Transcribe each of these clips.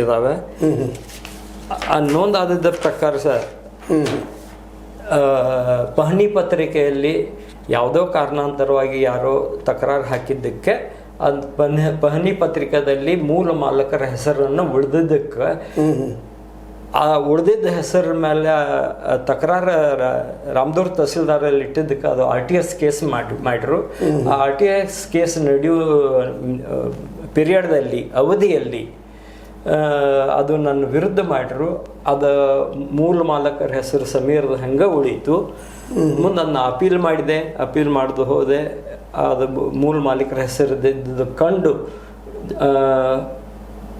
ಇದ್ದಾವೆ. ಆ ನೋಂದಾದ ಪ್ರಕಾರ ಸರ್ ಪಹಣಿ ಪತ್ರಿಕೆಯಲ್ಲಿ ಯಾವುದೋ ಕಾರಣಾಂತರವಾಗಿ ಯಾರೋ ತಕರಾರು ಹಾಕಿದ್ದಕ್ಕೆ ಅದು ಪಹಣಿ ಪತ್ರಿಕೆಯಲ್ಲಿ ಮೂಲ ಮಾಲಕರ ಹೆಸರನ್ನು ಉಳಿದಿದ್ದಕ್ಕೆ ಆ ಉಳಿದಿದ್ದ ಹೆಸರ ಮೇಲೆ ತಕರಾರು ರಾಮದುರ್ಗ ತಹಸೀಲ್ದಾರಲ್ಲಿ ಇಟ್ಟಿದ್ದಕ್ಕೆ ಅದು RTS ಕೇಸ್ ಮಾಡಿದ್ರು. ಆ RTS ಕೇಸ್ ನಡೆಯುವ ಪೀರಿಯಡ್ದಲ್ಲಿ ಅವಧಿಯಲ್ಲಿ ಅದು ನನ್ನ ವಿರುದ್ಧ ಮಾಡಿದ್ರು. ಅದು ಮೂಲ ಮಾಲಕರ ಹೆಸರು ಸಮೀರ್ದು ಹಂಗೆ ಉಳೀತು. ಮುಂದೆ ಅದನ್ನ ಅಪೀಲ್ ಮಾಡಿದೆ. ಅಪೀಲ್ ಮಾಡ್ದು ಹೋದೆ. ಅದು ಮೂಲ ಮಾಲೀಕರ ಹೆಸರು ಕಂಡು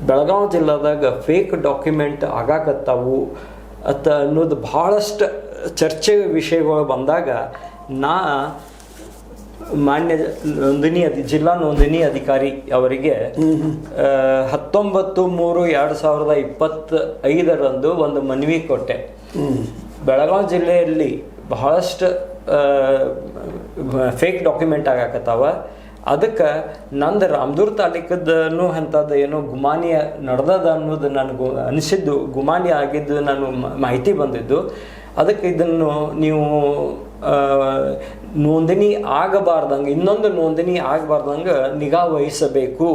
ಬೆಳಗಾವಿ ಜಿಲ್ಲಾದಾಗ ಫೇಕ್ ಡಾಕ್ಯುಮೆಂಟ್ ಆಗಾಕತ್ತಾವು ಅನ್ನೋದು ಭಾಳಷ್ಟು ಚರ್ಚೆ ವಿಷಯಗಳು ಬಂದಾಗ ಮಾನ್ಯ ಜಿಲ್ಲಾ ನೋಂದಣಿ ಅಧಿಕಾರಿ ಅವರಿಗೆ 19/3/2025 ಒಂದು ಮನವಿ ಕೊಟ್ಟೆ. ಬೆಳಗಾವಿ ಜಿಲ್ಲೆಯಲ್ಲಿ ಬಹಳಷ್ಟು ಫೇಕ್ ಡಾಕ್ಯುಮೆಂಟ್ ಆಗಾಕತ್ತಾವ. ಅದಕ್ಕೆ ನಂದು ರಾಮದುರ್ಗ ತಾಲೂಕದನು ಅಂಥದ್ದು ಏನೋ ಗುಮಾನಿ ನಡೆದದ ಅನ್ನೋದು ನನಗೆ ಅನಿಸಿದ್ದು, ಗುಮಾನಿ ಆಗಿದ್ದು ನಾನು ಮಾಹಿತಿ ಬಂದಿದ್ದು. ಅದಕ್ಕೆ ಇದನ್ನು ನೀವು ನೋಂದಣಿ ಆಗಬಾರ್ದಂಗೆ, ಇನ್ನೊಂದು ನೋಂದಣಿ ಆಗಬಾರ್ದಂಗೆ ನಿಗಾ ವಹಿಸಬೇಕು.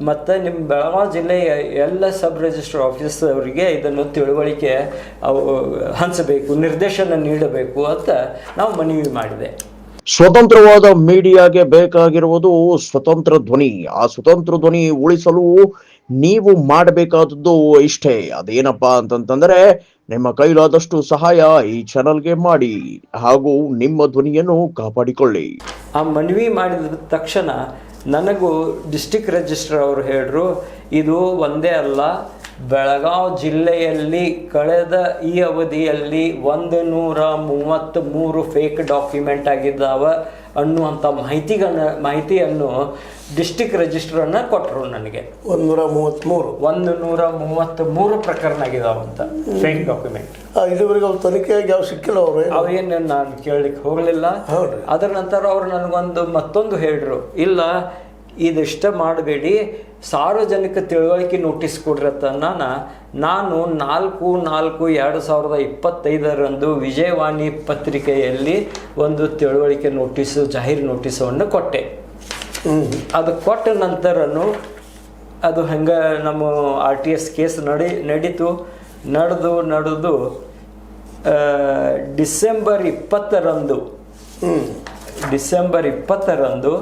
ಮತ್ತು ನಿಮ್ಮ ಬೆಳಗಾವಿ ಜಿಲ್ಲೆಯ ಎಲ್ಲ ಸಬ್ ರಿಜಿಸ್ಟರ್ ಆಫೀಸ್ ಅವರಿಗೆ ಇದನ್ನು ತಿಳುವಳಿಕೆ ಹಂಚಬೇಕು, ನಿರ್ದೇಶನ ನೀಡಬೇಕು ಅಂತ ನಾವು ಮನವಿ ಮಾಡಿದೆ. ಸ್ವತಂತ್ರವಾದ ಮೀಡಿಯಾಗೆ ಬೇಕಾಗಿರುವುದು ಸ್ವತಂತ್ರ ಧ್ವನಿ. ಆ ಸ್ವತಂತ್ರ ಧ್ವನಿ ಉಳಿಸಲು ನೀವು ಮಾಡಬೇಕಾದದ್ದು ಇಷ್ಟೇ. ಅದೇನಪ್ಪಾ ಅಂತಂತಂದ್ರೆ ನಿಮ್ಮ ಕೈಲಾದಷ್ಟು ಸಹಾಯ ಈ ಚಾನಲ್ಗೆ ಮಾಡಿ ಹಾಗೂ ನಿಮ್ಮ ಧ್ವನಿಯನ್ನು ಕಾಪಾಡಿಕೊಳ್ಳಿ. ಆ ಮನವಿ ಮಾಡಿದ ತಕ್ಷಣ ನನಗೂ ಡಿಸ್ಟಿಕ್ ರಿಜಿಸ್ಟ್ರಾರ್ ಅವರು ಹೇಳಿದ್ರು, ಇದು ಒಂದೇ ಅಲ್ಲ, ಬೆಳಗಾವಿ ಜಿಲ್ಲೆಯಲ್ಲಿ ಕಳೆದ ಈ ಅವಧಿಯಲ್ಲಿ 133 ಫೇಕ್ ಡಾಕ್ಯುಮೆಂಟ್ ಆಗಿದ್ದಾವ ಅನ್ನುವಂಥ ಮಾಹಿತಿಯನ್ನು ಡಿಸ್ಟಿಕ್ ರಿಜಿಸ್ಟ್ರನ್ನ ಕೊಟ್ಟರು ನನಗೆ. 133 ಪ್ರಕರಣ ಆಗಿದಾವಂತ ಫೇಕ್ ಡಾಕ್ಯುಮೆಂಟ್. ಇದುವರೆಗೆ ಅವ್ರು ತನಿಖೆಯಾಗಿ ಯಾವ ಸಿಕ್ಕಿಲ್ಲ. ಅವೇನು ನಾನು ಕೇಳಲಿಕ್ಕೆ ಹೋಗಲಿಲ್ಲ. ಅದರ ನಂತರ ಅವರು ನನಗೊಂದು ಮತ್ತೊಂದು ಹೇಳಿದ್ರು, ಇಲ್ಲ ಇದಿಷ್ಟ ಮಾಡಬೇಡಿ, ಸಾರ್ವಜನಿಕ ತಿಳುವಳಿಕೆ ನೋಟಿಸ್ ಕೊಡ್ರತ್ತ. ನಾನು 4/4/2025 ವಿಜಯವಾಣಿ ಪತ್ರಿಕೆಯಲ್ಲಿ ಒಂದು ತಿಳುವಳಿಕೆ ನೋಟಿಸು, ಜಾಹೀರು ನೋಟಿಸನ್ನು ಕೊಟ್ಟೆ. ಅದು ಕೊಟ್ಟ ನಂತರನು ಅದು ಹಂಗೆ ನಮ್ಮ RTS ಕೇಸ್ ನಡೀತು. ನಡೆದು ಡಿಸೆಂಬರ್ 20